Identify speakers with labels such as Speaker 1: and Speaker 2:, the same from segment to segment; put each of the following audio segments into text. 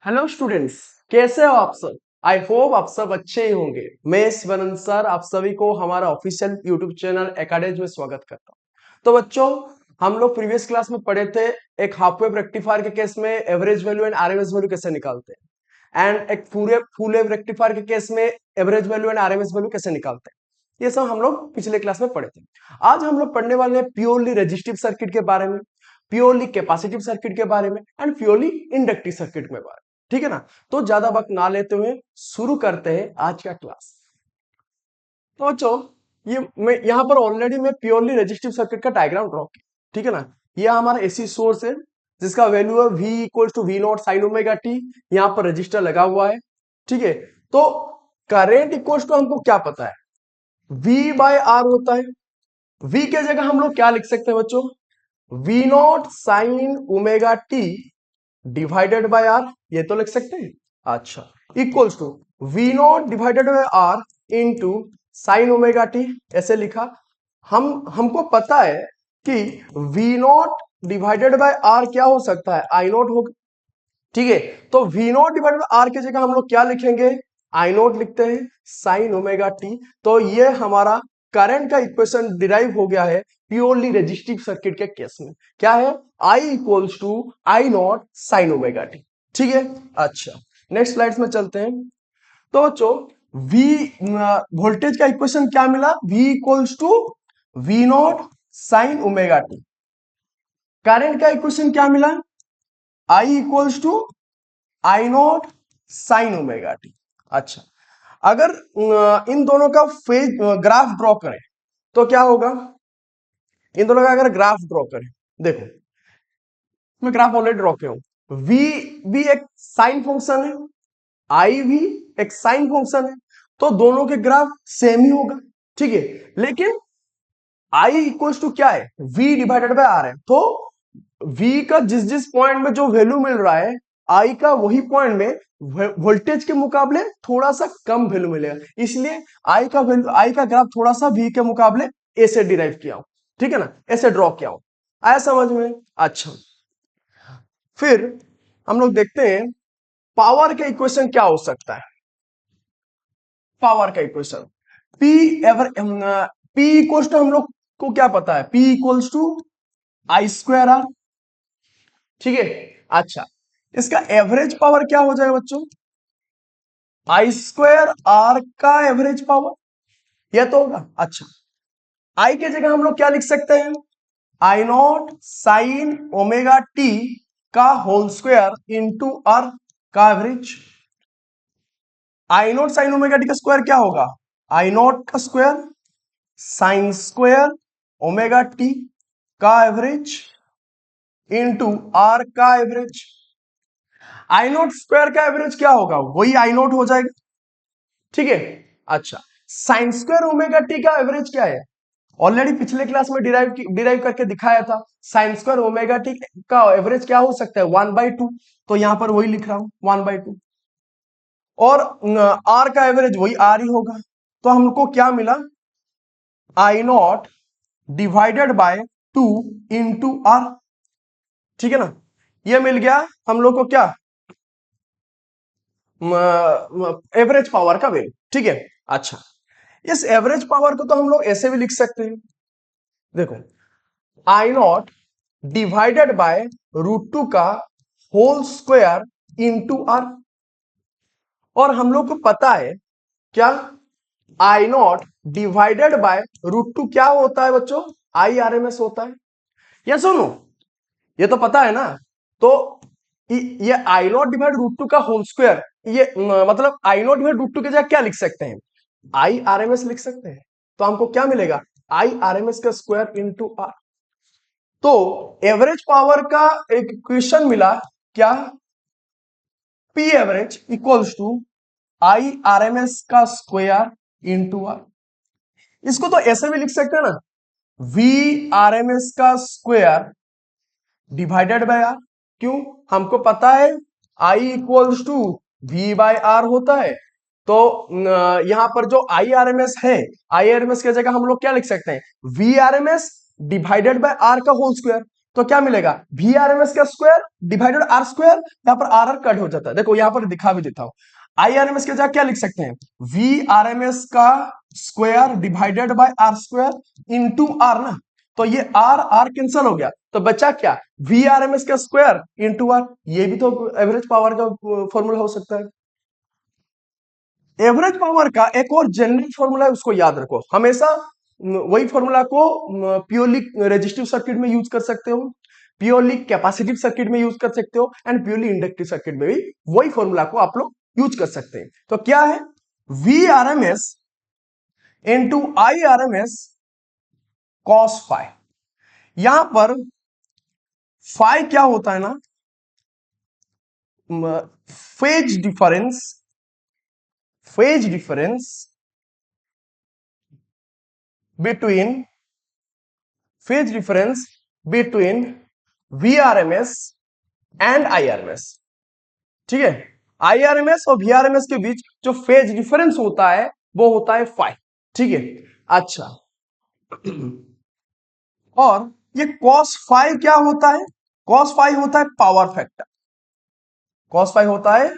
Speaker 1: Hello students, कैसे हो आप सब। आई होप आप सब अच्छे ही होंगे। मैं शिवानंद सर आप सभी को हमारा ऑफिशियल यूट्यूब चैनल एकेडमी में स्वागत करता हूं। तो बच्चों, हम लोग प्रीवियस क्लास में पढ़े थे एक हाफ वेव रेक्टिफायर के केस में average value and RMS value कैसे निकालते हैं, एंड एक फुल वेव रेक्टिफायर के केस में average value and RMS value कैसे निकालते हैं। ये सब हम लोग पिछले क्लास में पढ़े थे। आज हम लोग पढ़ने वाले हैं प्योरली रेजिस्टिव सर्किट के बारे में, प्योरली कैपेसिटिव सर्किट के बारे में एंड प्योरली इंडक्टिव सर्किट के बारे में। ठीक है ना। तो ज्यादा वक्त ना लेते हुए शुरू करते हैं आज का क्लास। तो बच्चों, ये मैं यहाँ पर ऑलरेडी मैं प्योरली रेजिस्टिव सर्किट का डायग्राम ड्रॉ किया। ठीक है ना। ये हमारा एसी सोर्स है जिसका वैल्यू है V equal to V not sine omega T. यहाँ पर रजिस्टर लगा हुआ है। ठीक है। तो करेंट इक्वल टू हमको क्या पता है, V बाय आर होता है। V के जगह हम लोग क्या लिख सकते हैं बच्चों, V not sine omega T divided by R, ये तो लिख सकते हैं। अच्छा, equals to V not divided by R into sine omega T, ऐसे लिखा। हमको पता है कि V not divided by R क्या हो सकता है, आई नॉट होगा। ठीक है। तो V not divided by R की जगह हम लोग क्या लिखेंगे, आई नॉट लिखते हैं साइन ओमेगा टी। तो ये हमारा करंट का इक्वेशन डिराइव हो गया है प्योरली रेजिस्टिव सर्किट के केस में। क्या है, I equals to I not sine omega T. ठीक है। अच्छा, नेक्स्ट स्लाइड्स में चलते हैं। तो बच्चों, वी वोल्टेज का इक्वेशन क्या मिला, V equals to V not sine omega T. Current का इक्वेशन क्या मिला, I equals to I not sine omega T. अच्छा, अगर इन दोनों का फेज ग्राफ ड्रॉ करें तो क्या होगा, इन दोनों का अगर ग्राफ ड्रॉ करें, देखो मैं ग्राफ ऑलरेडी ड्रॉ किया हूं। वी भी एक साइन फंक्शन है, आई भी एक साइन फंक्शन है, तो दोनों के ग्राफ सेम ही होगा। ठीक है। लेकिन आई इक्वल्स टू क्या है, वी डिवाइडेड बाय आर है। तो वी का जिस जिस पॉइंट में जो वैल्यू मिल रहा है, आई का वही पॉइंट में वोल्टेज के मुकाबले थोड़ा सा कम वैल्यू मिलेगा। इसलिए आई का वैल्यू, आई का ग्राफ थोड़ा सा वी के मुकाबले ऐसे डिराइव किया हूं। ठीक है ना, ऐसे ड्रॉ किया हूं। आया समझ में। अच्छा, फिर हम लोग देखते हैं पावर का इक्वेशन क्या हो सकता है। पावर का equation P ever P equals to हम लोग को क्या पता है, P equals to I square R. ठीक है। अच्छा, इसका एवरेज पावर क्या हो जाएगा बच्चों, आई स्क्वायर आर का एवरेज पावर, यह तो होगा। अच्छा, आई के जगह हम लोग क्या लिख सकते हैं, I not sine omega T का होल स्क्वायर इंटू आर का average. I not sine omega T का स्क्वायर क्या होगा, आई नॉट का square sine square omega T का एवरेज इंटू आर का एवरेज। आई नॉट स्क्वायर का एवरेज क्या होगा, वही आई नॉट हो जाएगा। ठीक है। अच्छा, साइन स्क्वायर ओमेगा टी का एवरेज क्या है, ऑलरेडी पिछले क्लास में डिराइव करके दिखाया था। साइन स्क्वायर ओमेगा टी का एवरेज क्या हो सकता है, 1/2। तो यहां पर वही लिख रहा हूं 1/2, और आर का एवरेज वही आर ही होगा। तो हमको क्या मिला, I nought divided by 2 into R. ठीक है ना, ये मिल गया हम लोग को क्या, एवरेज पावर का वैल्यू। ठीक है। अच्छा, इस एवरेज पावर को तो हम लोग ऐसे भी लिख सकते हैं, देखो आई नॉट डिवाइडेड बाय √2 का होल स्क्वायर इंटू आर। और हम लोग को पता है क्या, आई नॉट डिवाइडेड बाय √2 क्या होता है बच्चों, आई आर एम एस होता है। या सुनो, ये तो पता है ना। तो ये आई नॉट डिवाइड √2 का होल स्क्वायर, ये मतलब आई नॉट डिवाइड √2 की जगह क्या लिख सकते हैं, आई आर एम एस लिख सकते हैं। तो हमको क्या मिलेगा, आई आर एम एस का स्क्वायर इंटू आर। तो एवरेज पावर का एक इक्वेशन मिला क्या, P average equals to I R M S का स्क्वायर इंटू आर। इसको तो ऐसे भी लिख सकते हैं ना, वी आर एम एस का स्क्वायर डिवाइडेड बाय आर। क्यों, हमको पता है I equals to V by R होता है। तो यहां पर जो आई आर एम एस है, आई आर एम एस की जगह हम लोग क्या लिख सकते हैं, V R M S divided by R का होल स्क्वायर। तो क्या मिलेगा, वी आर एम एस का स्क्वायर डिवाइडेड आर स्क्वायर, यहाँ पर आर कट हो जाता है, देखो यहाँ पर दिखा भी देता हूं, आई आर एम एस के जगह क्या लिख सकते हैं, वी आर एम एस का square divided by R square into R ना, तो ये आर आर कैंसिल हो गया, तो बचा क्या, वी आर एम एस का स्क्वायर इंटू आर, ये भी तो एवरेज पावर का फॉर्मूला हो सकता है। एवरेज पावर का एक और जनरल फॉर्मूला है, उसको याद रखो हमेशा, वही फॉर्मूला को प्योरली रेजिस्टिव सर्किट में यूज कर सकते हो, प्योरली कैपेसिटिव सर्किट में यूज कर सकते हो, एंड प्योरली इंडक्टिव सर्किट में भी वही फॉर्मूला को आप लोग यूज कर सकते हैं। तो क्या है, V R M S into I R M S cos phi, यहां पर फाई क्या होता है ना, phase difference, phase difference between phase difference between VRMS and IRMS, ठीक है, IRMS और VRMS के बीच जो फेज डिफरेंस होता है वो होता है फाई, ठीक है। अच्छा, और ये कॉस फाई क्या होता है, कॉस फाई होता है पावर फैक्टर, कॉस फाई होता है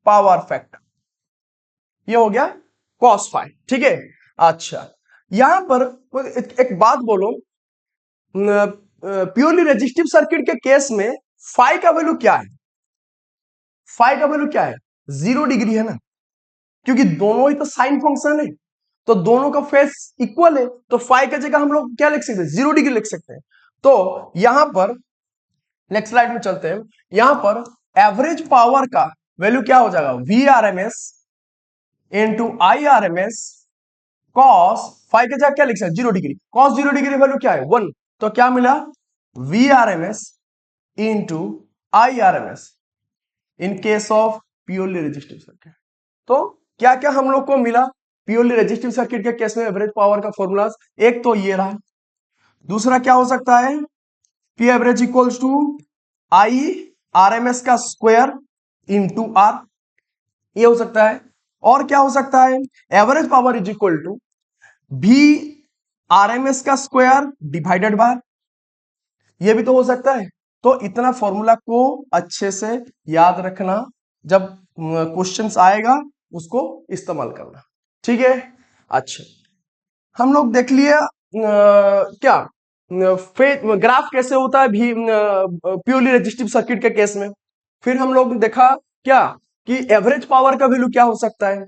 Speaker 1: पावर फैक्टर, ये हो गया कॉस फाई, ठीक है। अच्छा, यहां पर एक बात बोलो, प्योरली रेजिस्टिव सर्किट के केस में फाई का वैल्यू क्या है, फाई का वैल्यू क्या है, 0 डिग्री है ना, क्योंकि दोनों ही तो साइन फंक्शन है, तो दोनों का फेस इक्वल है, तो फाई की जगह हम लोग क्या लिख सकते हैं, 0 डिग्री लिख सकते हैं। तो यहां पर नेक्स्ट स्लाइड में चलते हैं, यहां पर एवरेज पावर का वैल्यू क्या हो जाएगा, V R M S into I R M S cos five के जगह क्या लिख सकते हैं, 0 डिग्री, कॉस 0 डिग्री वैल्यू क्या है 1, तो क्या मिला, V R M S into I R M S in case of purely resistive circuit. तो क्या क्या हम लोग को मिला प्योरली रेजिस्टिव सर्किट के केस में एवरेज पावर का फॉर्मूला, एक तो ये रहा, दूसरा क्या हो सकता है, P average equals to I R M S का स्क्वायर इंटू आर, ये हो सकता है, और क्या हो सकता है, average power is equal to भी आर एम एस का स्क्वायर डिवाइडेड बाय, ये भी तो हो सकता है। तो इतना फॉर्मूला को अच्छे से याद रखना, जब क्वेश्चंस आएगा उसको इस्तेमाल करना, ठीक है। अच्छा, हम लोग देख लिए क्या ग्राफ कैसे होता है भी प्योरली रेजिस्टिव सर्किट के केस में, फिर हम लोग देखा क्या कि एवरेज पावर का वैल्यू क्या हो सकता है,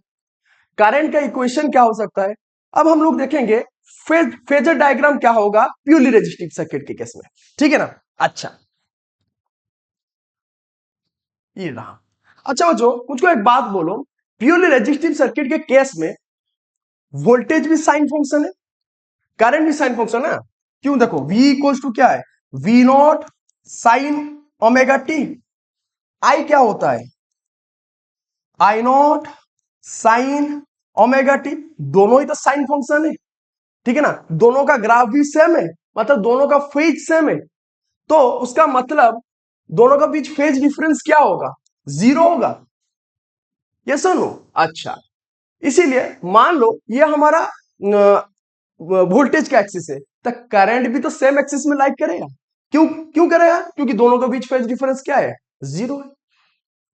Speaker 1: करंट का इक्वेशन क्या हो सकता है। अब हम लोग देखेंगे फेजर डायग्राम क्या होगा प्योरली रेजिस्टिव सर्किट के केस में, ठीक है ना। अच्छा, ये रहा। अच्छा बच्चों, मुझको एक बात बोलो, प्योरली रेजिस्टिव सर्किट के केस में वोल्टेज भी साइन फंक्शन है, करंट भी साइन फंक्शन है, क्यों, देखो V इक्वल्स टू क्या है, V not sine omega t, I क्या होता है, I not sine omega t, दोनों ही तो साइन फंक्शन है, ठीक है ना, दोनों का ग्राफ भी सेम है, मतलब दोनों का फेज सेम है, तो उसका मतलब दोनों का बीच फेज डिफरेंस क्या होगा, 0 होगा, ये सुनो। अच्छा, इसीलिए मान लो ये हमारा वोल्टेज का एक्सिस है, तो करंट भी तो सेम एक्सिस में लाइक करेगा, क्यों क्यों करेगा, क्योंकि दोनों के बीच फेज डिफरेंस क्या है, 0 है।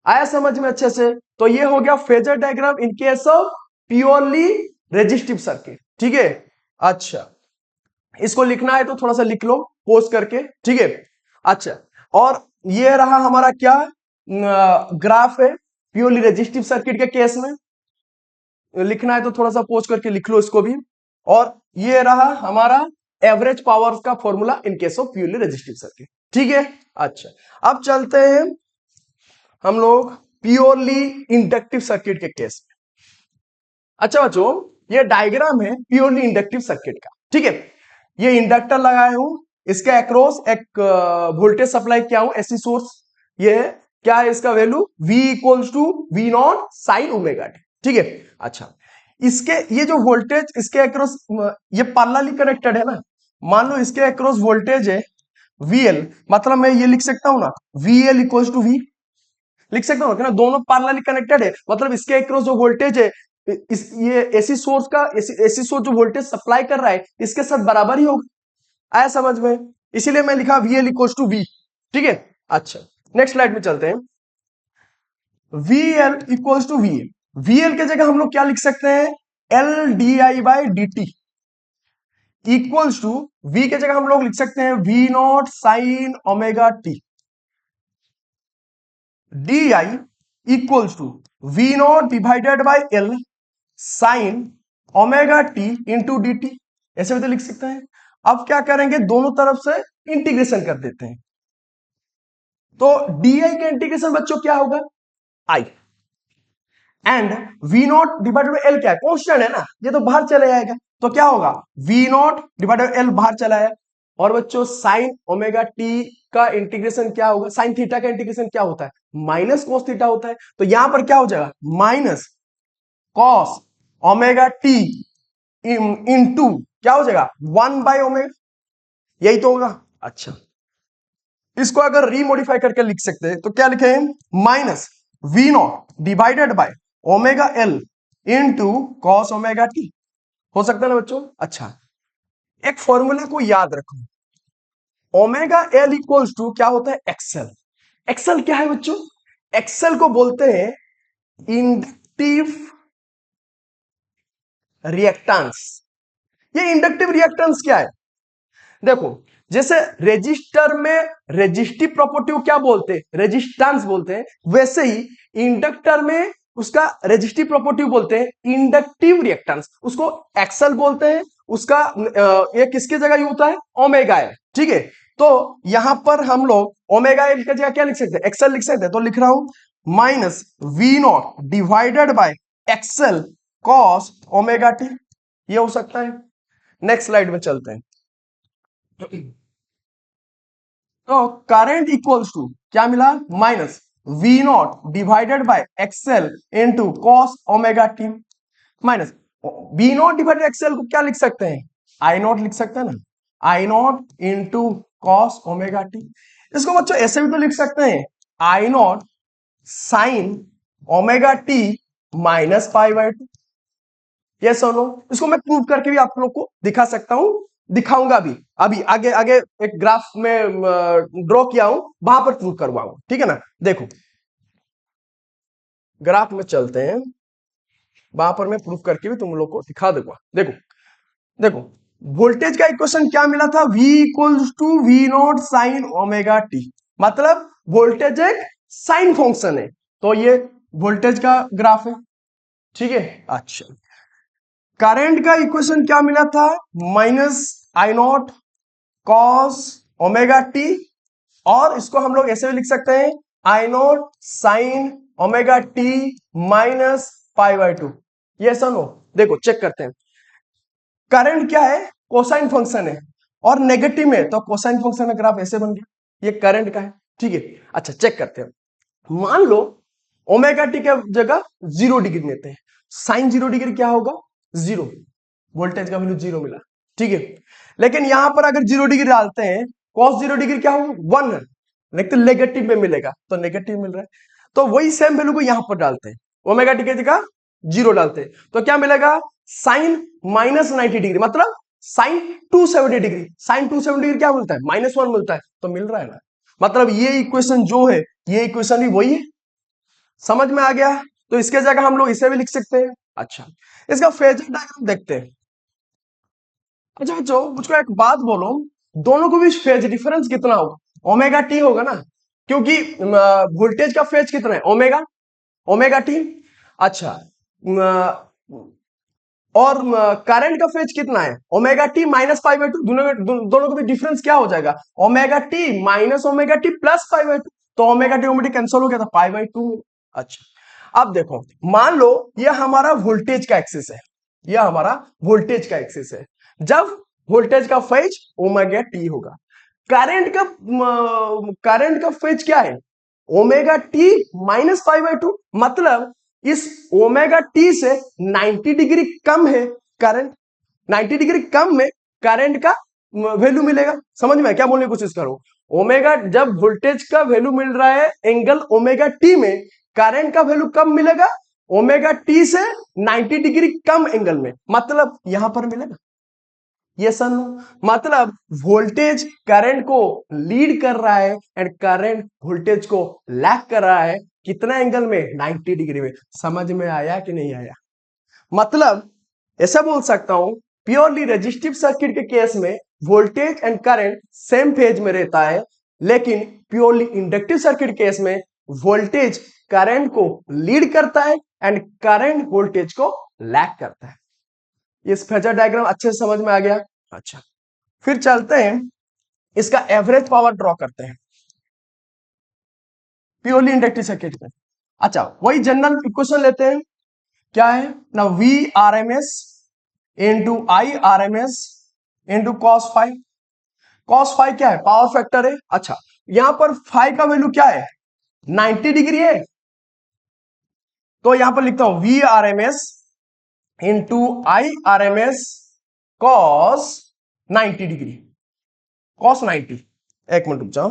Speaker 1: आया समझ में अच्छे से, तो ये हो गया phasor diagram in case of purely resistive circuit, ठीक है। अच्छा, इसको लिखना है तो थोड़ा सा लिख लो पोस्ट करके, ठीक है। अच्छा, और ये रहा हमारा क्या ग्राफ है प्योरली रेजिस्टिव सर्किट के केस में, लिखना है तो थोड़ा सा पोस्ट करके लिख लो इसको भी, और ये रहा हमारा एवरेज पावर का formula in case of purely resistive circuit, ठीक है। अच्छा, अब चलते हैं हम लोग प्योरली इंडक्टिव सर्किट के केस में। अच्छा बच्चों, ये डायग्राम है प्योरली इंडक्टिव सर्किट का, ठीक है। ये इंडक्टर लगाए हूं, इसके अक्रॉस एक वोल्टेज सप्लाई किया हूं एसी सोर्स, ये क्या है इसका value V equals to V not sine omega T, ठीक है। अच्छा, इसके ये जो वोल्टेज इसके अक्रॉस ये पैरेलली कनेक्टेड है ना, मान लो इसके अक्रॉस वोल्टेज है VL, मतलब मैं ये लिख सकता हूं ना VL इक्वल्स टू V, लिख सकता हूं ना, दोनों पैरेलली कनेक्टेड है, मतलब इसके अक्रॉस जो वोल्टेज है इस ये एसी सोर्स का एसी सोर्स जो वोल्टेज सप्लाई कर रहा है इसके साथ बराबर ही होगा, आया समझ में। इसीलिए मैं लिखा VL इक्वल टू V। ठीक है, अच्छा नेक्स्ट स्लाइड में चलते हैं। VL equal to VL, VL के जगह हम लोग क्या लिख सकते हैं, LdI/dt इक्वल्स टू, V के जगह हम लोग लिख सकते हैं V0 sine omega T, DI equals to V0 divided by L sine omega T into D T, ऐसे भी तो लिख सकते हैं। अब क्या करेंगे, दोनों तरफ से इंटीग्रेशन कर देते हैं। तो DI का इंटीग्रेशन बच्चों क्या होगा, I, and V0 divided by L क्या है, कांस्टेंट है ना, ये तो बाहर चले जाएगा, तो क्या होगा V0 डिवाइडेड बाय L बाहर चला है। और बच्चों साइन ओमेगा टी का इंटीग्रेशन क्या होगा, साइन थीटा का इंटीग्रेशन क्या होता है, माइनस कोस थीटा होता है। तो यहां पर क्या हो जाएगा, minus cos omega T into क्या हो जाएगा 1/ओमेगा, यही तो होगा। अच्छा, इसको अगर रीमोडिफाई करके लिख सकते हैं तो क्या लिखे, minus V0 divided by omega L into cos omega T, हो सकता है ना बच्चों। अच्छा, एक फॉर्मूला को याद रखो, ओमेगा एल इक्वल्स टू क्या होता है, एक्सेल। एक्सेल क्या है बच्चों, एक्सेल को बोलते हैं इंडक्टिव रिएक्टेंस। ये इंडक्टिव रिएक्टेंस क्या है, देखो जैसे रेजिस्टर में रेजिस्टिव प्रॉपर्टी को क्या बोलते हैं, रेजिस्टेंस बोलते हैं, वैसे ही इंडक्टर में उसका रेजिस्टिव प्रॉपर्टी बोलते हैं इंडक्टिव रिएक्टेंस, उसको एक्सेल बोलते हैं। उसका ये किसकी जगह यूज होता है, ओमेगा एल। ठीक है, तो यहां पर हम लोग ओमेगा एल की जगह क्या लिख सकते हैं, एक्सेल लिख सकते हैं। तो लिख रहा हूं minus V0 divided by X L cos omega T, ये हो सकता है। नेक्स्ट स्लाइड में चलते हैं। तो करंट इक्वल्स टू क्या मिला, minus V0 divided by X L into cos omega T, minus V0 divided X L को क्या लिख सकते हैं, I0 लिख सकते हैं ना, I0 into cos omega T. इसको बच्चों ऐसे भी तो लिख सकते हैं I0 sine omega T minus π/2, yes और नो। इसको मैं प्रूव करके भी आप लोग को दिखा सकता हूं, दिखाऊंगा भी, अभी आगे आगे एक ग्राफ में ड्रॉ किया हूं, वहां पर प्रूव करवाऊंगा। ठीक है ना, देखो ग्राफ में चलते हैं, वहां पर मैं प्रूफ करके भी तुम लोग को दिखा दूंगा। देखो देखो वोल्टेज का इक्वेशन क्या मिला था, V equals to V0 sine omega T, मतलब वोल्टेज एक साइन फंक्शन है, तो ये वोल्टेज का ग्राफ है। ठीक है, अच्छा करंट का इक्वेशन क्या मिला था, minus I0 cos omega T, और इसको हम लोग ऐसे भी लिख सकते हैं I0 sine omega T minus π/2, ये नो। देखो चेक करते हैं, करंट क्या है, कोसाइन फंक्शन है, और नेगेटिव में तो कोसाइन फंक्शन का ग्राफ ऐसे बन गया, ये करंट का है। ठीक है, अच्छा चेक करते हैं, मान लो ओमेगा टी के जगह 0 डिग्री लेते हैं, साइन 0 डिग्री क्या होगा, 0, वोल्टेज का वैल्यू 0 मिला। ठीक है, लेकिन यहां पर अगर 0 डिग्री डालते हैं, कॉस 0 डिग्री क्या होगा, 1 है, लेकिन नेगेटिव में मिलेगा, तो नेगेटिव मिल रहा है, तो वही सेम वैल्यू को यहां पर डालते हैं, ओमेगा टी की जगह 0 डालते हैं, तो क्या मिलेगा, साइन माइनस 90 डिग्री, मतलब साइन 270 डिग्री, साइन 270 डिग्री क्या मिलता है, -1 मिलता है, तो मिल रहा है ना। मतलब ये इक्वेशन जो है, ये इक्वेशन भी वही है, समझ में आ गया। तो इसके जगह हम लोग इसे भी लिख सकते हैं। अच्छा, इसका फेजर डायग्राम देखते हैं। अच्छा बच्चों मुझको एक बात बोलो, दोनों को भी फेज डिफरेंस कितना होगा, ओमेगा टी होगा ना, क्योंकि वोल्टेज का फेज कितना है, ओमेगा ओमेगा टी। अच्छा और करंट का फेज कितना है, ओमेगा टी माइनस π/2, दोनों का भी डिफरेंस क्या हो जाएगा, omega T minus omega T plus π/2, तो omega t omega t cancel हो गया था, π/2। अच्छा अब देखो, मान लो ये हमारा वोल्टेज का एक्सिस है, यह हमारा वोल्टेज का एक्सिस है, जब वोल्टेज का फेज ओमेगा टी होगा, करंट का फेज क्या है, ओमेगा टी माइनस π/2, मतलब इस ओमेगा टी से 90 डिग्री कम है करंट, 90 डिग्री कम में करंट का वैल्यू मिलेगा। समझ में क्या बोलने की कोशिश करो, ओमेगा जब वोल्टेज का वैल्यू मिल रहा है एंगल ओमेगा टी में, करंट का वैल्यू कम मिलेगा ओमेगा टी से 90 डिग्री कम एंगल में, मतलब यहां पर मिलेगा। ये सन मतलब वोल्टेज करंट को लीड कर रहा है एंड करंट वोल्टेज को लैग कर रहा है कितना एंगल में 90 डिग्री में। समझ में आया कि नहीं आया? मतलब ऐसा बोल सकता हूं प्योरली रेजिस्टिव सर्किट के केस में voltage and current same phase में रहता है, लेकिन प्योरली इंडक्टिव सर्किट केस में वोल्टेज करंट को लीड करता है एंड करंट वोल्टेज को लैग करता है। इस फेजर डायग्राम अच्छे से समझ में आ गया? अच्छा, फिर चलते हैं इसका एवरेज पावर ड्रॉ करते हैं प्योरली इंडक्टिव सर्किट में। अच्छा, वही जनरल इक्वेशन लेते हैं। क्या है ना, V R M S into I R M S into cos five. Cos five क्या है? पावर फैक्टर है। अच्छा, यहां पर फाइव का वैल्यू क्या है? 90 डिग्री है, तो यहां पर लिखता हूं V R M S into I R M S cos 90 degree. Cos 90, एक मिनट रुक जाओ,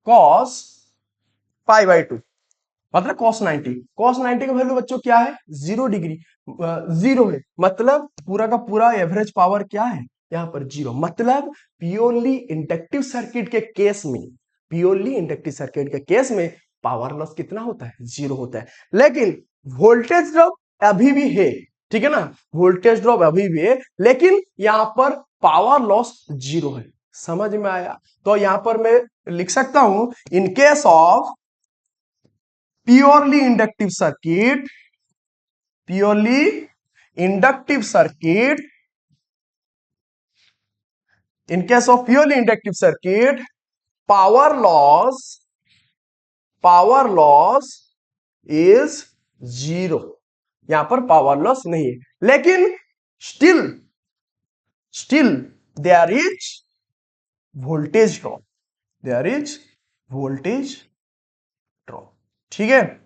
Speaker 1: कॉस 5/2 मतलब कॉस 90। कॉस 90 का वैल्यू बच्चों क्या है? 0 डिग्री। 0 है, मतलब पूरा का पूरा एवरेज पावर क्या है यहां पर? 0। मतलब प्योरली इंडक्टिव सर्किट के केस में, प्योरली इंडक्टिव सर्किट के केस में पावर लॉस कितना होता है? 0 होता है। लेकिन वोल्टेज ड्रॉप अभी भी है, ठीक है ना, वोल्टेज ड्रॉप अभी भी है, लेकिन यहां पर पावर लॉस 0 है। समझ में आया? तो यहां पर मैं लिख सकता हूं इन case of purely inductive circuit, purely inductive circuit, in case of purely inductive circuit, power loss is 0। यहां पर पावर लॉस नहीं है, लेकिन still there is voltage drop, there is voltage drop. ठीक है,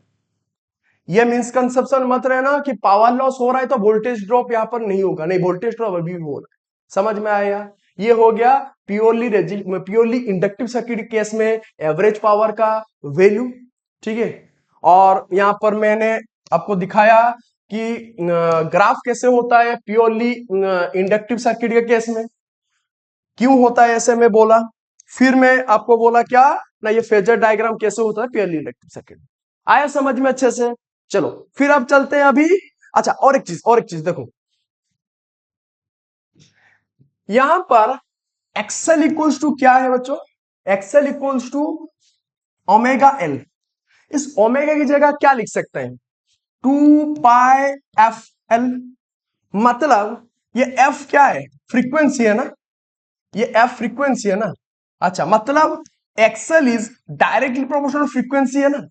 Speaker 1: ये मिसकंसेप्शन मत रहना कि पावर लॉस हो रहा है तो वोल्टेज ड्रॉप यहां पर नहीं होगा। नहीं, वोल्टेज ड्रॉप अभी भी हो रहा है। समझ में आया? ये हो गया प्योरली इंडक्टिव सर्किट केस में एवरेज पावर का वैल्यू। ठीक है, और यहां पर मैंने आपको दिखाया कि ग्राफ कैसे होता है प्योरली इंडक्टिव सर्किट के केस में, क्यों होता है ऐसे में बोला। फिर मैं आपको बोला क्या ना, ये फेजर डायग्राम कैसे होता है प्योरली इंडक्टिव सर्किट। आया समझ में अच्छे से? चलो फिर अब चलते हैं अभी। अच्छा, और एक चीज देखो, यहां पर एक्सएल इक्वल्स टू क्या है बच्चों? X L equals to omega L. इस ओमेगा की जगह क्या लिख सकते हैं? 2πfl। मतलब ये एफ क्या है? फ्रीक्वेंसी है ना, ये एफ फ्रीक्वेंसी है ना। अच्छा, मतलब XL is directly proportional frequency है ना।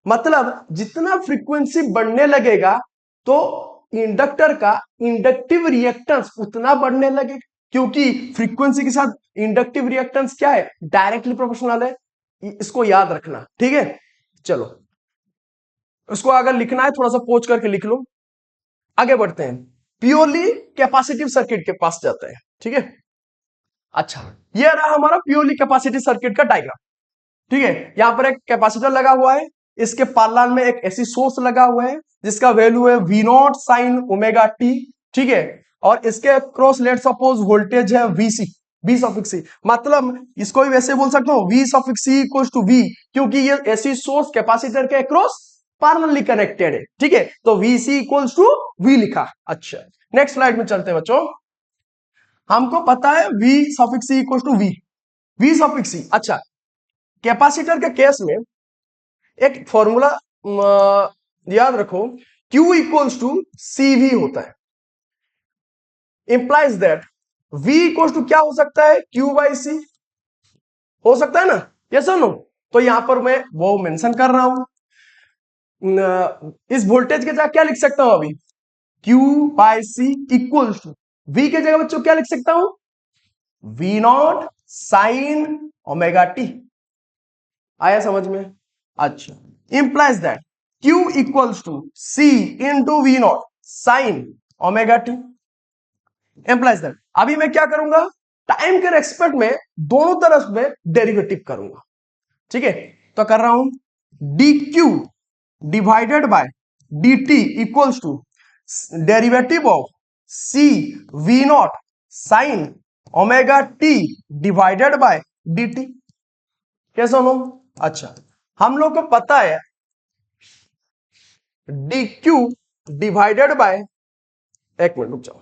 Speaker 1: मतलब जितना फ्रीक्वेंसी बढ़ने लगेगा तो इंडक्टर का इंडक्टिव रिएक्टेंस उतना बढ़ने लगेगा, क्योंकि फ्रीक्वेंसी के साथ इंडक्टिव रिएक्टेंस क्या है? डायरेक्टली प्रोपोर्शनल है। इसको याद रखना, ठीक है। चलो, इसको अगर लिखना है थोड़ा सा पोच करके लिख लो। आगे बढ़ते हैं, प्योरली कैपेसिटिव सर्किट के पास जाते हैं। ठीक है, अच्छा, ये रहा हमारा प्योरली कैपेसिटिव सर्किट का डायग्राम। ठीक है, यहां पर एक कैपेसिटर लगा हुआ है, इसके पार्लर में एक एसी सोर्स लगा हुआ है जिसका वैल्यू है V not sine omega T. ठीक है, और इसके क्रॉस लेट सपोज वोल्टेज है वीसी, वी सफिक्स सी। मतलब इसको भी वैसे बोल सकते हो V suffix C equals to V, क्योंकि ये एसी सोर्स कैपेसिटर के क्रॉस पैरेलली कनेक्टेड है। ठीक है, तो वीसी इक्वल्स टू वी लिखा। अच्छा, नेक्स्ट स्लाइड में चलते हैं बच्चों। हमको पता है V suffix C equals to V, V suffix C. अच्छा, कैपेसिटर के केस में एक फॉर्मूला याद रखो, Q इक्वल्स टू CV होता है। Implies that V equals to क्या हो सकता है? Q/C हो सकता है ना, यस और नो? तो यहां पर मैं वो मेंशन कर रहा हूं। इस वोल्टेज के जगह क्या लिख सकता हूं अभी? Q/C इक्वल्स टू V के जगह बच्चों क्या लिख सकता हूं? V not sine omega T. आया समझ में? अच्छा, implies that Q equals to C into V not sine omega T. Implies that अभी मैं क्या करूंगा, टाइम के रेस्पेक्ट में दोनों तरफ में डेरिवेटिव करूंगा। ठीक है, तो कर रहा हूं dq divided by dt equals to derivative of C V not sine omega T divided by D T. कैसे नो? अच्छा, हम लोग को पता है डी क्यू डिवाइडेड बाय, एक मिनट रुक जाओ,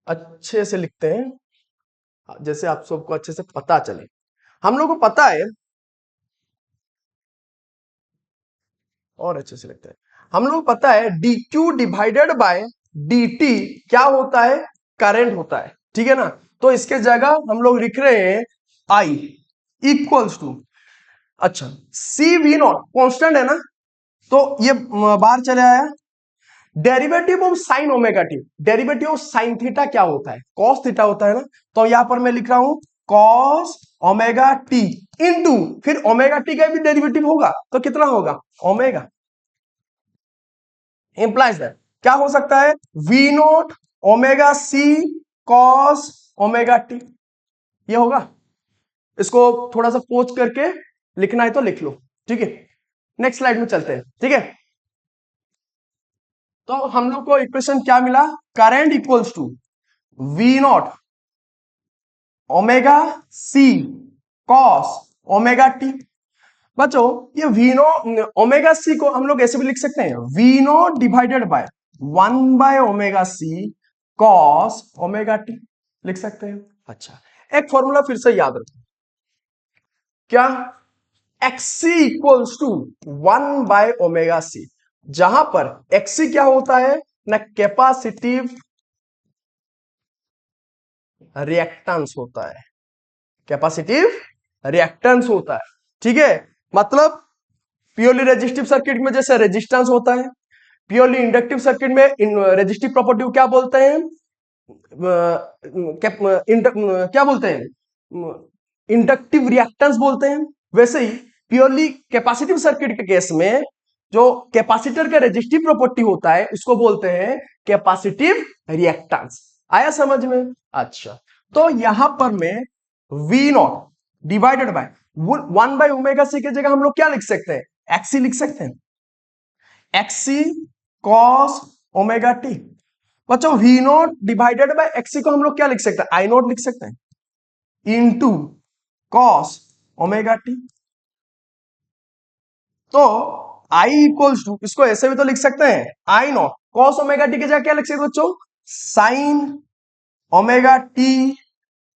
Speaker 1: अच्छे से लिखते हैं जैसे आप सबको अच्छे से पता चले। हम लोग को पता है, और अच्छे से लिखते हैं, हम लोग को पता है D Q divided by D T क्या होता है? करंट होता है, ठीक है ना। तो इसके जगह हम लोग लिख रहे हैं आई इक्वल्स टू, अच्छा सी वी नॉट कॉन्स्टेंट है ना, तो ये बाहर चले आया, derivative of sine omega T, derivative of sine theta क्या होता है? कॉस थीटा होता है ना। तो यहां पर मैं लिख रहा हूं कॉस ओमेगा टी इनटू, फिर ओमेगा टी का भी डेरिवेटिव होगा तो कितना होगा? ओमेगा। इंप्लाइज दैट क्या हो सकता है? V naught omega C cos omega T, ये होगा। इसको थोड़ा सा पोच करके लिखना है तो लिख लो, ठीक है। नेक्स्ट स्लाइड में चलते हैं, ठीक है। तो हम लोग को इक्वेशन क्या मिला? Current equals to V naught omega C cos omega T. बच्चों ये वी नो ओमेगा सी को हम लोग ऐसे भी लिख सकते हैं, वी नॉट डिवाइडेड बाय 1/ओमेगा सी कॉस ओमेगा टी, लिख सकते हैं। अच्छा, एक फॉर्मूला फिर से याद रखो, क्या? एक्सी इक्वल्स टू 1/ओमेगा सी, जहां पर एक्सी क्या होता है ना? कैपेसिटिव रिएक्टेंस होता है, कैपेसिटिव रिएक्टेंस होता है, ठीक है। मतलब प्योरली रेजिस्टिव सर्किट में जैसे रेजिस्टेंस होता है, प्योरली इंडक्टिव सर्किट में रेजिस्टिव प्रॉपर्टी क्या बोलते हैं? क्या बोलते हैं? इंडक्टिव रिएक्टेंस बोलते हैं। वैसे ही प्योरली कैपेसिटिव सर्किट के केस में जो कैपेसिटर का रेजिस्टिव प्रॉपर्टी होता है उसको बोलते हैं कैपेसिटिव रिएक्टेंस। आया समझ में? अच्छा, तो यहां पर मैं वी नॉट डिवाइडेड बाय 1/ओमेगा सी की जगह हम लोग क्या लिख सकते हैं? एक्सी लिख सकते हैं, एक्सी कॉस ओमेगा टी। बच्चों V not divided by X C को हम लोग क्या लिख सकते हैं? आई नॉट लिख सकते हैं इनटू कॉस ओमेगा टी। तो आई इक्वल्स टू, इसको ऐसे भी तो लिख सकते हैं, I not cos omega T की जगह क्या लिख सकते हैं बच्चों? Sign omega T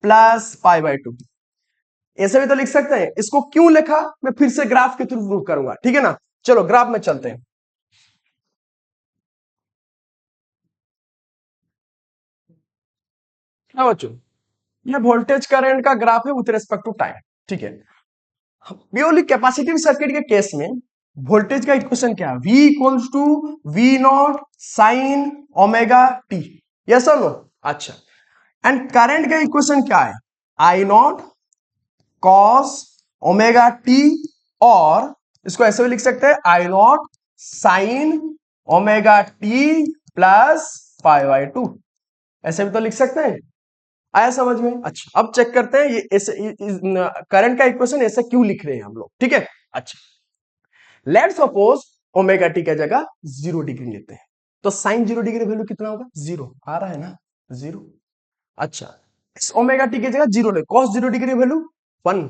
Speaker 1: plus pi by 2, ऐसे भी तो लिख सकते हैं। इसको क्यों लिखा मैं फिर से ग्राफ के थ्रू प्रूव करूंगा, ठीक है ना। चलो ग्राफ में चलते हैं। क्या बच्चों, ये वोल्टेज करंट का ग्राफ है विथ रेस्पेक्ट टू टाइम, ठीक है। प्योरली कैपेसिटिव सर्किट के केस में वोल्टेज का इक्वेशन क्या है? V equals to V not sine omega t, yes और नो? अच्छा, एंड करंट का इक्वेशन क्या है? I not cos omega T, और इसको ऐसे भी लिख सकते हैं I not sine omega T plus pi by 2, ऐसे भी तो लिख सकते हैं। आया समझ में? अच्छा, अब चेक करते हैं ये ऐसे करंट का इक्वेशन ऐसे क्यों लिख रहे हैं हम लोग, ठीक है। अच्छा, लेट सपोज ओमेगा टी की जगह 0 डिग्री लेते हैं, तो साइन 0 डिग्री वैल्यू कितना होगा? 0 आ रहा है ना, 0। अच्छा, इस ओमेगा टी की जगह 0 ले, कॉस 0 डिग्री वैल्यू 1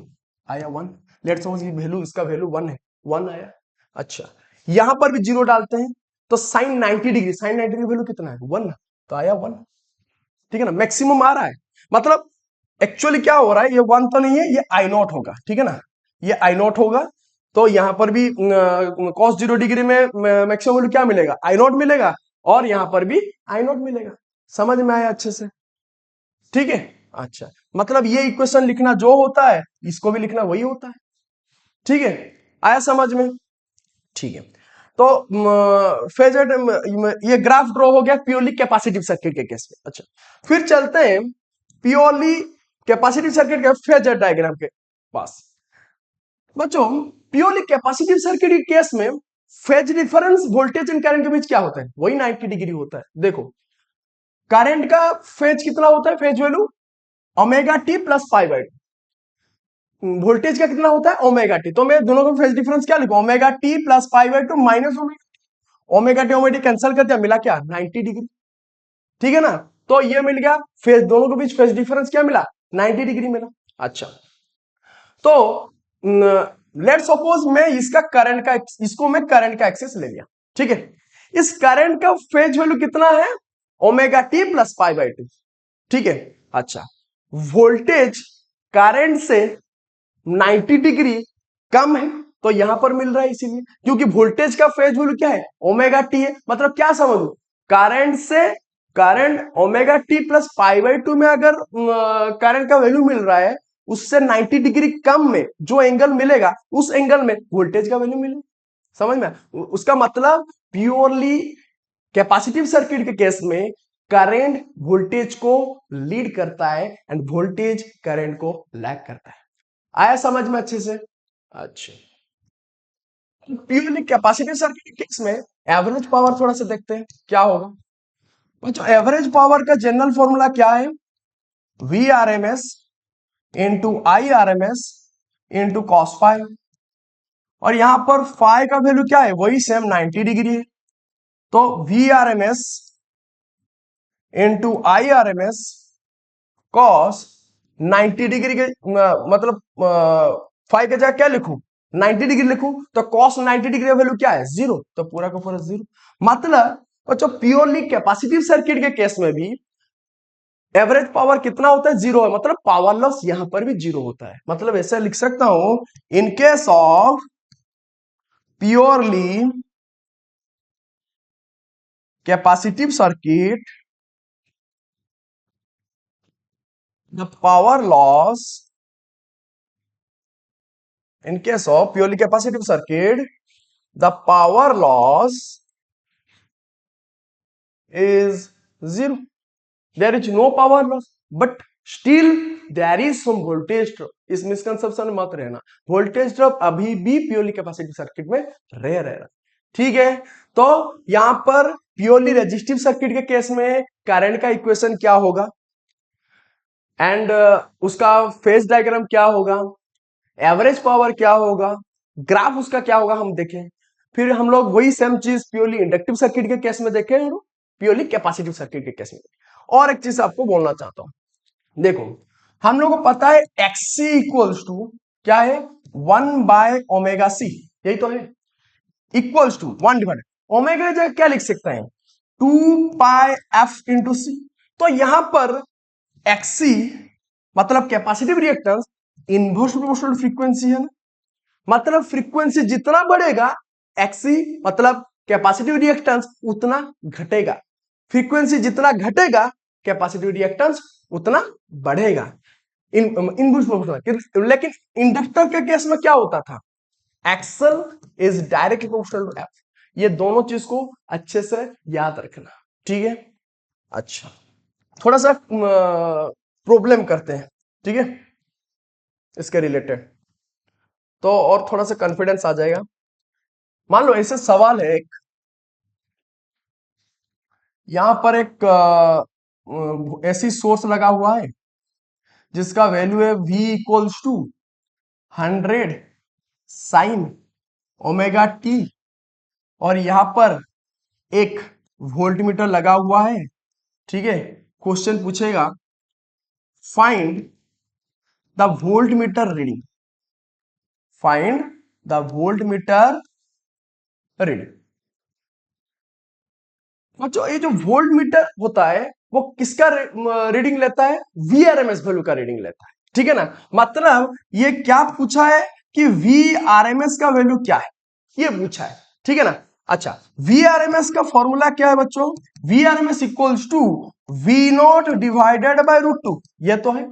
Speaker 1: आया, 1। लेट सपोज ये वैल्यू, इसका वैल्यू 1 है, 1 आया। अच्छा, यहां पर भी 0 डालते हैं, तो sine 90 degree, sine 90 degree value कितना है? 1, तो आया 1, ठीक है ना। मैक्सिमम आ रहा है, मतलब एक्चुअली क्या हो रहा है, ये 1 तो नहीं है, ये आई नॉट होगा, ठीक है ना, ये आई नॉट होगा। तो यहां पर भी कॉस 0 डिग्री में मैक्सिमम वैल्यू क्या मिलेगा? आई नॉट मिलेगा, और यहां पर भी आई नॉट मिलेगा। समझ में आया अच्छे से, ठीक है। अच्छा, मतलब ये इक्वेशन लिखना जो होता है इसको भी लिखना वही होता है, ठीक है। आया समझ में? ठीक है। तो फेजर ये ग्राफ ड्रॉ हो गया प्योरली कैपेसिटिव सर्किट के केस में। अच्छा, फिर चलते हैं प्योरली कैपेसिटिव सर्किट के फेजर डायग्राम के पास। बच्चों प्योरली कैपेसिटिव सर्किट के केस में phase difference voltage and current के बीच क्या होता है? वही 90 डिग्री होता है। देखो करंट का फेज कितना होता है? Phase value omega T plus pi by 2। Voltage का कितना होता है? Omega T. तो मैं दोनों का फेज डिफरेंस क्या लिखूं? Omega T plus pi by 2 minus omega, omega t omega t cancel कर दिया, मिला क्या 90 डिग्री। ठीक है ना, तो ये मिल गया फेज, दोनों के बीच फेज डिफरेंस क्या मिला 90 डिग्री मिला। अच्छा, तो लेट सपोज मैं इसका करंट का, इसको मैं करंट का एक्सेस ले लिया। ठीक है, इस करंट का फेज वैल्यू कितना है omega T plus pi by 2। ठीक है, अच्छा, वोल्टेज करंट से 90 डिग्री कम है, तो यहां पर मिल रहा है इसीलिए, क्योंकि वोल्टेज का फेज वैल्यू क्या है ओमेगा टी है। मतलब क्या समझो, करंट से, current omega T plus pi by 2 में अगर करंट का वैल्यू मिल रहा है, उससे 90 डिग्री कम में जो एंगल मिलेगा उस एंगल में वोल्टेज का वैल्यू मिलेगा। समझ में, उसका मतलब प्योरली कैपेसिटिव सर्किट के केस में करंट वोल्टेज को लीड करता है एंड वोल्टेज करंट को लैग करता है। आया समझ में अच्छे से? अच्छा, प्योरली कैपेसिटिव सर्किट के केस में एवरेज पावर थोड़ा सा देखते हैं क्या होगा। बच्चों, एवरेज पावर का जनरल फॉर्मूला क्या है, V R M S into I R M S into cos five, और यहां पर फाइव का वैल्यू क्या है वही सेम 90 डिग्री है। तो V R M S into I R M S cos 90 degree के मतलब फाइव के जगह क्या लिखूं 90 डिग्री लिखूं, तो कॉस 90 डिग्री का वैल्यू क्या है जीरो, तो पूरा का पूरा जीरो। मतलब बच्चों प्योरली कैपेसिटिव सर्किट के केस में भी एवरेज पावर कितना होता है जीरो है, मतलब पावर लॉस यहां पर भी जीरो होता है। मतलब ऐसे लिख सकता हूं, इन case of purely capacitive circuit the power loss, in case of purely capacitive circuit the power loss is zero, there is no power loss but still there is some voltage drop। इस misconception में मत रहना, voltage drop अभी भी purely capacitive circuit में रह रहा। ठीक है, तो यहां पर प्योरली रेजिस्टिव सर्किट के केस में करंट का इक्वेशन क्या होगा एंड उसका फेज डायग्राम क्या होगा, एवरेज पावर क्या होगा, ग्राफ उसका क्या होगा हम देखें। फिर हम लोग वही सेम चीज प्योरली इंडक्टिव सर्किट के केस में देखें, प्योरली कैपेसिटिव सर्किट के केस में। और एक चीज आपको बोलना चाहता हूं, देखो हम लोग को पता है एक्सी इक्वल्स टू क्या है 1/ओमेगा सी, यही तो है, इक्वल्स टू 1 ओमेगा जगह क्या लिख सकते हैं 2πf इंटू सी। तो यहां पर एक्सी मतलब capacitive reactance inverse proportional frequency है ना, मतलब फ्रीक्वेंसी जितना बढ़ेगा एक्सी मतलब कैपेसिटिव रिएक्टेंस उतना घटेगा, फ्रीक्वेंसी जितना घटेगा कैपेसिटिव रिएक्टेंस उतना बढ़ेगा, इनवर्स प्रोपोर्शनल। लेकिन इंडक्टर के केस में क्या होता था, X L is directly proportional to F. ये दोनों चीज को अच्छे से याद रखना। ठीक है, अच्छा, थोड़ा सा प्रॉब्लम करते हैं, ठीक है, इसके रिलेटेड, तो और थोड़ा सा कॉन्फिडेंस आ जाएगा। मान लो ऐसे सवाल है एक, यहां पर एक ऐसी सोर्स लगा हुआ है जिसका वैल्यू है v equals to 100 sine omega T, और यहां पर एक वोल्टमीटर लगा हुआ है। ठीक है, क्वेश्चन पूछेगा find the voltmeter reading, find the voltmeter reading. बच्चों ये जो वोल्ट मीटर होता है वो किसका रीडिंग लेता है, वीआरएमएस वैल्यू का रीडिंग लेता है। ठीक है ना, मतलब ये क्या पूछा है कि वीआरएमएस का वैल्यू क्या है, ये पूछा है। ठीक है ना, अच्छा, वीआरएमएस का फॉर्मूला क्या है बच्चों, V R M S equals to V not divided by √2, ये तो है।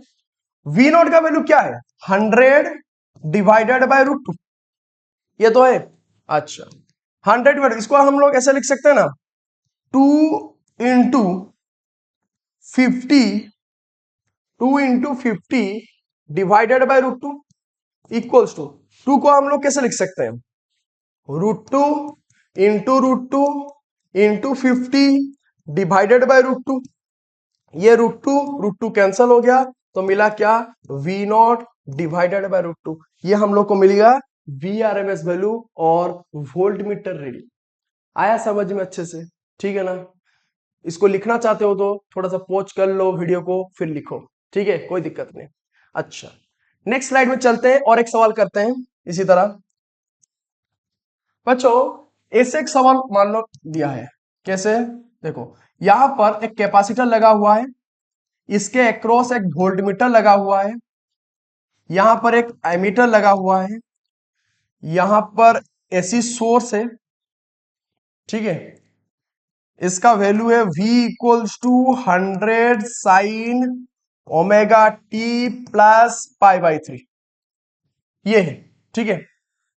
Speaker 1: वी नॉट का वैल्यू क्या है 100 डिवाइडेड बाय √2, ये तो है। अच्छा, 100, इसको हम लोग ऐसे लिख सकते हैं ना 2 into 50, 2 × 50 divided by √2 equals to, 2 को हम लोग कैसे लिख सकते हैं √2 इंटू √2 इंटू 50 डिवाइडेड बाय √2, ये √2 कैंसल हो गया तो मिला क्या V0 डिवाइडेड बाय √2, ये हम लोग को मिलेगा वीआरएमएस वैल्यू और वोल्ट मीटर रीडिंग। आया समझ में अच्छे से? ठीक है ना? इसको लिखना चाहते हो तो थोड़ा सा पॉज कर लो वीडियो को, फिर लिखो। ठीक है, कोई दिक्कत नहीं। अच्छा, नेक्स्ट स्लाइड में चलते हैं और एक सवाल करते हैं इसी तरह। बच्चों, ऐसे एक सवाल मान लो दिया है। कैसे? देखो, यहां पर एक कैपेसिटर लगा हुआ है, इसके अक्रॉस एक वोल्टमीटर लगा हुआ है, यहां पर एक एमीटर लगा हुआ है, यहां पर एसी सोर्स है। ठीक है, इसका वैल्यू है v equals to 100 sine omega T plus pi by 3। ये है। ठीक है,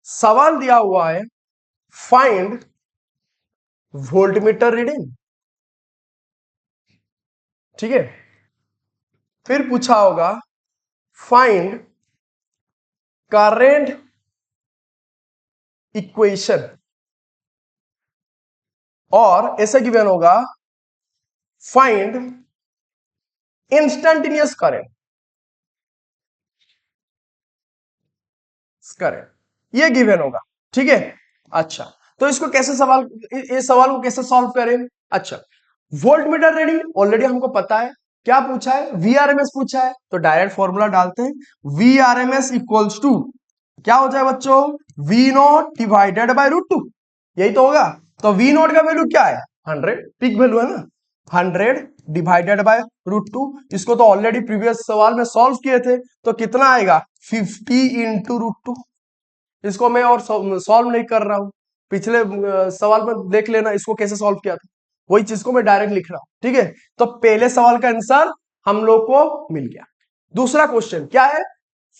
Speaker 1: सवाल दिया हुआ है फाइंड वोल्टमीटर रीडिंग। ठीक है, फिर पूछा होगा फाइंड करंट इक्वेशन, और ऐसे गिवन होगा फाइंड इंस्टेंटेनियस करंट। ये गिवन होगा। ठीक है, अच्छा, तो इसको कैसे सवाल, इस सवाल को कैसे सॉल्व करें? अच्छा, वोल्टमीटर रीडिंग ऑलरेडी हमको पता है। क्या पूछा है? वीआरएमएस पूछा है, तो डायरेक्ट फॉर्मूला डालते हैं। वीआरएमएस इक्वल्स टू क्या हो जाए बच्चों? V not divided by √2। यही तो होगा। तो वी नॉट का वैल्यू क्या है? 100, पिक वैल्यू है ना। 100 डिवाइडेड बाय √2। इसको तो ऑलरेडी प्रीवियस सवाल में सॉल्व किए थे, तो कितना आएगा? 50 इंटू √2। इसको मैं और सॉल्व नहीं कर रहा हूं, पिछले सवाल में देख लेना इसको कैसे सॉल्व किया था, वही चीज को मैं डायरेक्ट लिख रहा हूं। ठीक है, तो पहले सवाल का आंसर हम लोग को मिल गया। दूसरा क्वेश्चन क्या है?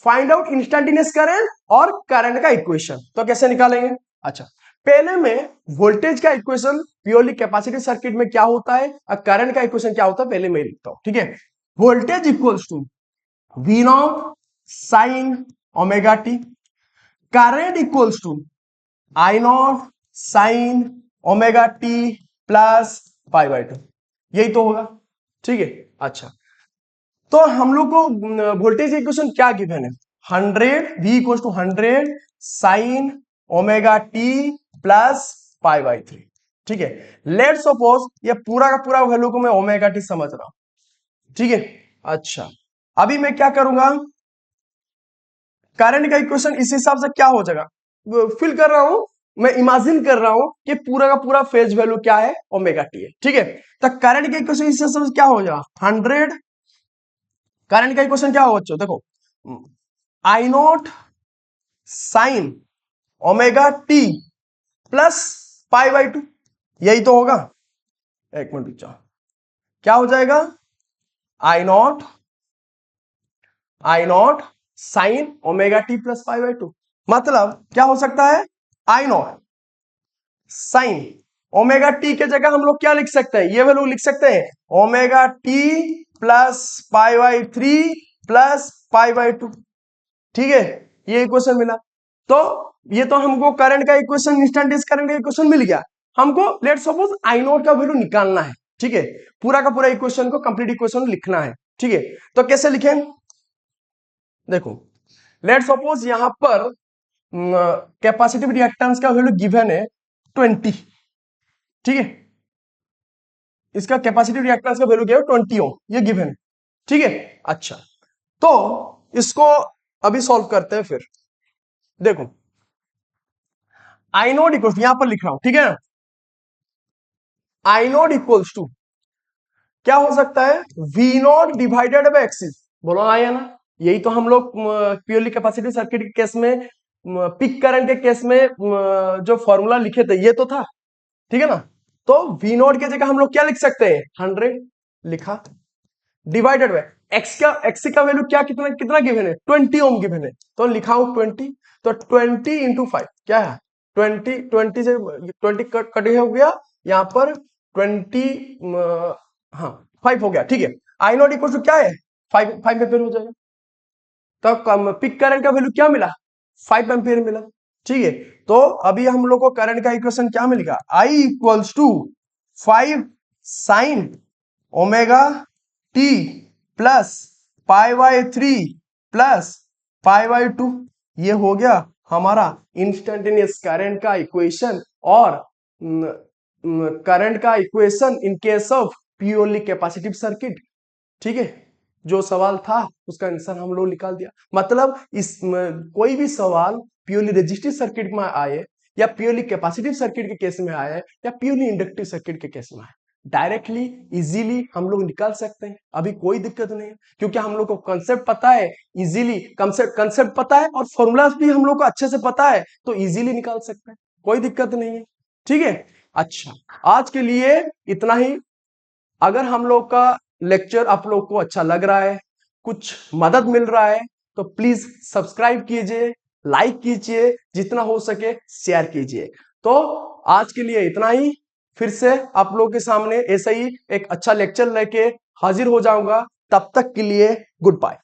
Speaker 1: फाइंड आउट इंस्टेंटेनियस करंट और करंट का इक्वेशन। तो कैसे निकालेंगे? अच्छा, पहले में वोल्टेज का इक्वेशन प्योरली कैपेसिटी सर्किट में क्या होता है और करंट का इक्वेशन क्या होता है पहले मैं लिखता हूं। ठीक है, voltage equals to V not sine omega T, current equals to I not sine omega T plus pi by 2। यही तो होगा। ठीक है, अच्छा, तो हम लोग को वोल्टेज इक्वेशन क्या गिवन है? 100 v equals to 100 sine omega T plus pi by 3। ठीक है, लेट सपोज ये पूरा का पूरा वैल्यू को मैं ओमेगा टी समझ रहा हूं। ठीक है, अच्छा, अभी मैं क्या करूंगा? करंट का इक्वेशन इस हिसाब से क्या हो जाएगा? फिल कर रहा हूं, मैं इमेजिन कर रहा हूं कि पूरा का पूरा फेज वैल्यू क्या है? ओमेगा टी है। ठीक है, तो करंट का इक्वेशन इस हिसाब से क्या हो जाएगा? 100, करंट का इक्वेशन क्या होगा बच्चों? देखो, I not sine omega T plus pi by 2। यही तो होगा। एक मिनट रुक जाओ, क्या हो जाएगा? I not sine omega T plus pi by 2, मतलब क्या हो सकता है? I not sine omega t के जगह हम लोग क्या लिख सकते हैं? ये वैल्यू लिख सकते हैं, omega T plus pi by 3 plus pi by 2। ठीक है, ये इक्वेशन मिला। तो ये तो हमको करंट का इक्वेशन, इंस्टेंटेनियस करंट का इक्वेशन मिल गया। हमको लेट सपोज आई नॉट का वैल्यू निकालना है। ठीक है, पूरा का पूरा इक्वेशन को, कंप्लीट इक्वेशन लिखना है। ठीक है, तो कैसे लिखें? देखो, लेट सपोज यहां पर कैपेसिटिव रिएक्टेंस का वैल्यू गिवन है 20। ठीक है, इसका कैपेसिटिव रिएक्टेंस का वैल्यू क्या है? 20 ओम, ये गिवन है। ठीक है, अच्छा, तो इसको अभी सॉल्व करते हैं। फिर देखो, आई नोट इक्वल्स, यहां पर लिख रहा हूं, ठीक है, आई नोट इक्वल्स टू क्या हो सकता है? V not divided by X C. बोलो ना, या ना? यही तो हम लोग प्योरली कैपेसिटिव सर्किट के केस में, पिक करंट के केस में जो फॉर्मूला लिखे थे ये तो था। ठीक है ना? तो वी नॉट की जगह हम लोग क्या लिख सकते हैं? 100 लिखा, डिवाइडेड बाय एक्स का वैल्यू क्या, कितना कितना गिवन है? 20 ओम गिवन है, तो लिखा हूं 20। तो 20 इंटू 5 क्या है? 20, 20 से 20 कट हो गया, यहां पर 20, हाँ 5 हो गया। ठीक है, आई नॉट इक्वल टू क्या है? 5 एम्पियर हो जाएगा। तो पिक करंट का वैल्यू क्या मिला? 5 एम्पियर मिला। ठीक है, तो अभी हम लोग को करंट का इक्वेशन क्या मिलेगा? I equals to 5 sine omega T plus pi by 3 plus pi by 2। ये हो गया हमारा इंस्टेंटेनियस करंट का इक्वेशन और करंट का equation in case of purely capacitive circuit. ठीक है, जो सवाल था उसका आंसर हम लोग निकाल दिया। मतलब कोई भी सवाल प्योरली रेजिस्टिव सर्किट में आए या प्योरली कैपेसिटिव सर्किट के केस में आए या प्योरली इंडक्टिव सर्किट के केस में आए, डायरेक्टली इजीली हम लोग निकाल सकते हैं, अभी कोई दिक्कत नहीं है, क्योंकि हम लोग को कंसेप्ट पता है, इजीली कंसेप्ट पता है और फॉर्मूला भी हम लोग को अच्छे से पता है, तो इजीली निकाल सकते हैं, कोई दिक्कत नहीं है। ठीक है, अच्छा, आज के लिए इतना ही। अगर हम लोग का लेक्चर आप लोग को अच्छा लग रहा है, कुछ मदद मिल रहा है, तो प्लीज सब्सक्राइब कीजिए, लाइक कीजिए, जितना हो सके शेयर कीजिए। तो आज के लिए इतना ही। फिर से आप लोग के सामने ऐसा ही एक अच्छा लेक्चर लेके हाजिर हो जाऊंगा। तब तक के लिए गुड बाय।